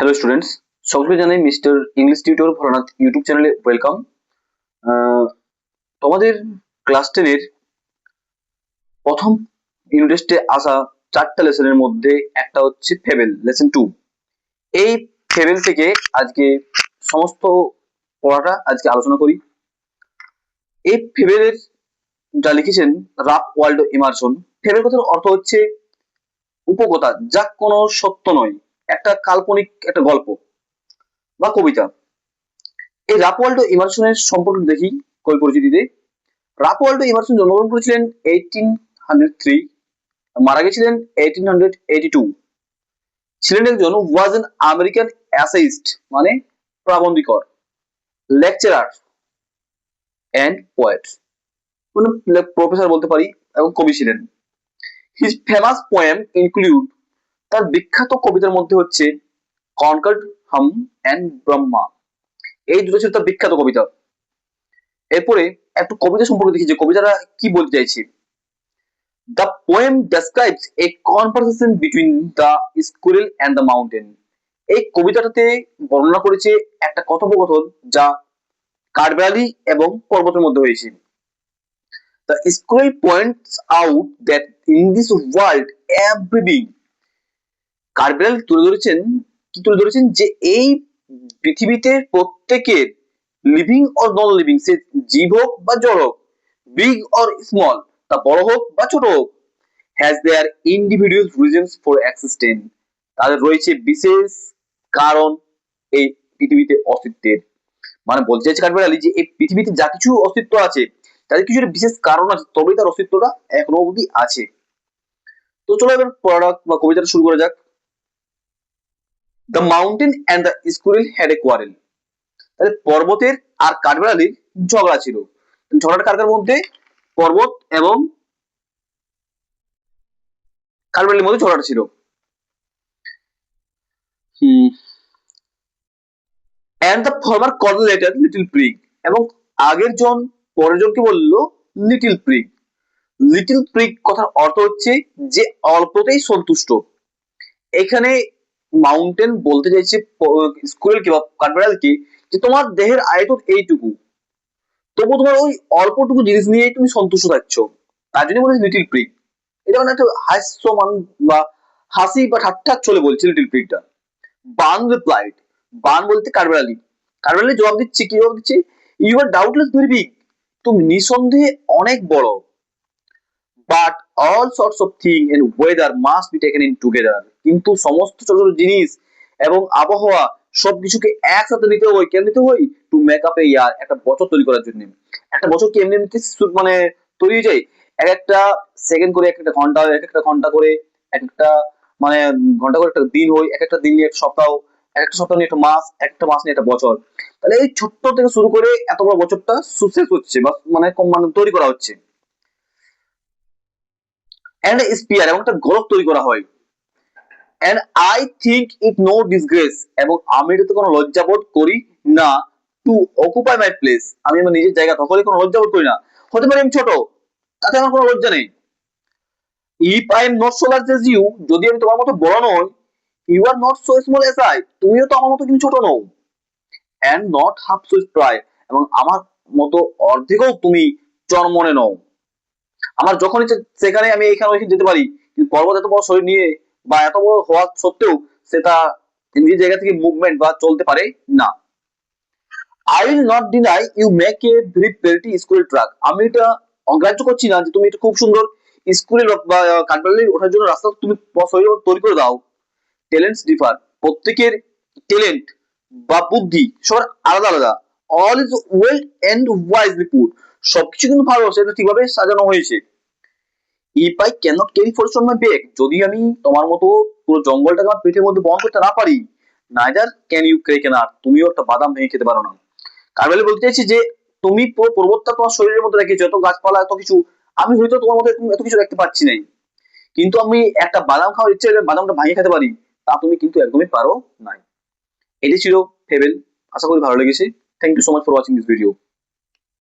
Hello students, সকলকে জানাই mister English tutor Bholanath YouTube চ্যানেলে ওয়েলকাম। তোমাদের ক্লাস 10-এর প্রথম ইউনিট টেস্টে আসা 4টা লেসনের মধ্যে একটা হচ্ছে ফেবেল লেসন 2। এই ফেবেল থেকে আজকে সমস্ত পড়াটা আজকে আলোচনা করি। এই ফেবেলের যা লিখেছেন রাফ ওয়াল্ডো এমারসন। ফেবেল কথার অর্থ হচ্ছে উপকথা, যা কোনো সত্য নয়, একটা কাল্পনিক একটা গল্প বা কবিতা। এই রাফ ওয়াল্ডো এমারসনের সম্পর্কে দেখি কই পরিচিতিতে। রাফ ওয়াল্ডো এমারসন জন্মগ্রহণ করেছিলেন 1803, মারা গেছিলেন 1882। ছিলেন একজন ওয়াজ এন আমেরিকান অ্যাসাইস্ট মানে প্রাবন্ধিকর, লেকচারার এন্ড পোয়েট, কোন প্রফেসর বলতে পারি, এবং কবি ছিলেন। হিজ ফেমাস পোয়েম ইনক্লুড, তার বিখ্যাত কবিতার মধ্যে হচ্ছে কনকর্ড হাম এন্ড ব্রহ্মা। এই দুটো ছিল তার বিখ্যাত কবিতা। এরপরে একটু কবিতা সম্পর্কে দেখি যে কবিতাটা কি বলতে চাইছে। The poem describes a conversation between the squirrel and the mountain. এই কবিতাটাতে বর্ণনা করেছে একটা কথোপকথন যা কাঠবিড়ালি এবং পর্বতের মধ্যে হয়েছে। The squirrel points out that in this world every being, কাঠবিড়ালি তুলে ধরেছেন যে এই পৃথিবীতে প্রত্যেকের লিভিং অর নন লিভিং, সে জীব হোক বা জড় হোক, বিগ অর স্মল, তা বড় হোক বা ছোট হোক, has their individual reasons for existence, তাদের রয়েছে বিশেষ কারণ এই পৃথিবীতে অস্তিত্বের। মানে বলতে চাইছে কাঠবিড়ালি যে এই পৃথিবীতে যা কিছু অস্তিত্ব আছে তাদের কিছু একটা বিশেষ কারণ আছে, তবেই তার অস্তিত্বটা এখনো অবধি আছে। তো চলো এবার পড়া বা কবিতাটা শুরু করা যাক। The mountain and the squirrel had a quarrel. তাহলে পর্বতের আর কাঠবিড়ালির ঝগড়া ছিল। ঝগড়াটা কার কার মধ্যে? পর্বত এবং কাঠবিড়ালির মধ্যে ঝগড়াটা ছিল। And the former called later little prig, এবং আগের জন পরের জনকে বলল লিটল প্রিগ। লিটল প্রিগ কথার অর্থ হচ্ছে যে অল্পতেই সন্তুষ্ট। এখানে মাউন্টেন বলতে চাইছে স্কুরেলকে বা কাঠবিড়ালকে যে তোমার দেহের আয়তন এইটুকু, তবু তোমার ওই অল্পটুকু জিনিস নিয়ে তুমি সন্তুষ্ট থাকছো, তার জন্য বলেছে লিটল প্রিগ। এটা মানে একটা হাস্যমান বা হাসি বা ঠাট্টা চলে বলছে লিটল প্রিগটা। বান রিপ্লাইড, বান বলতে কাঠবিড়ালি, কাঠবিড়ালি জবাব দিচ্ছে, কি জবাব দিচ্ছে? You are doubtless very big, তুমি নিঃসন্দেহে অনেক বড়। But all sorts of thing and weather must be taken in together, কিন্তু সমস্ত ছোট ছোট জিনিস এবং আবহাওয়া সবকিছুকে একসাথে নিতে হয়। কেন নিতে হয়? টু মেক আপ এ ইয়ার, একটা বছর তৈরি করার জন্য। একটা বছর কি এমনি এমনি মানে তৈরি হয়ে যায়? এক একটা সেকেন্ড করে, এক একটা ঘন্টা হয়, এক একটা ঘন্টা করে, এক একটা মানে ঘন্টা করে একটা দিন হয়, এক একটা দিন নিয়ে একটা সপ্তাহ, এক একটা সপ্তাহ নিয়ে একটা মাস, একটা মাস নিয়ে একটা বছর। তাহলে এই ছোট্ট থেকে শুরু করে এত বড় বছরটা সুসেস হচ্ছে বা মানে তৈরি করা হচ্ছে। and a spear, এবং একটা গোলক তৈরি করা হয়। and I think it no disgrace, এবং আমি এটাতে কোনো লজ্জা বোধ করি না। to occupy my place, আমি আমার নিজের জায়গা দখলে কোনো লজ্জা বোধ করি না। হতে পারে আমি ছোট, তাতে আমার কোনো লজ্জা নেই। if I am not so large as you, যদি আমি তোমার মতো বড় নই, you are not so small as I, তুমিও তো আমার মতো কিন্তু ছোট নও। and not half so spry, এবং আমার মতো অর্ধেকও তুমি চরমনে নও। আমার যখন ইচ্ছে সেখানে আমি এখানে ওইখানে যেতে পারি, কিন্তু পর্বত এত বড় শরীর নিয়ে বা এত বড় হওয়া সত্ত্বেও সেটা নিজের জায়গা থেকে মুভমেন্ট বা চলতে পারে না। I will not deny you make a very pretty school truck, আমি এটা অগ্রাহ্য করছি না যে তুমি এটা খুব সুন্দর স্কুলের বা কাঠবিড়ালি ওঠার জন্য রাস্তা তুমি তৈরি করে দাও। ট্যালেন্টস ডিফার, প্রত্যেকের ট্যালেন্ট বা বুদ্ধি সবার আলাদা আলাদা। All is well and wisely put, সবকিছু কিন্তু ভালো, সেটা ঠিকভাবে সাজানো হয়েছে। If I cannot carry forest on my back, যদি আমি তোমার মতো পুরো জঙ্গলটাকে আমার পেটের মধ্যে বহন করতে না পারি, নাইদার ক্যান ইউ ক্রেক এন আর্থ, তুমিও একটা বাদাম ভেঙে খেতে পারো না। কারবেলি বলতে চাইছি যে তুমি পুরো পর্বতটা তোমার শরীরের মধ্যে রেখেছো, এত গাছপালা এত কিছু, আমি হয়তো তোমার মধ্যে এত কিছু দেখতে পাচ্ছি নাই, কিন্তু আমি একটা বাদাম খাওয়ার ইচ্ছে বাদামটা ভাঙিয়ে খেতে পারি, তা তুমি কিন্তু একদমই পারো নাই। এটি ছিল ফেবেল, আশা করি ভালো লেগেছে। Thank you so much for watching this video.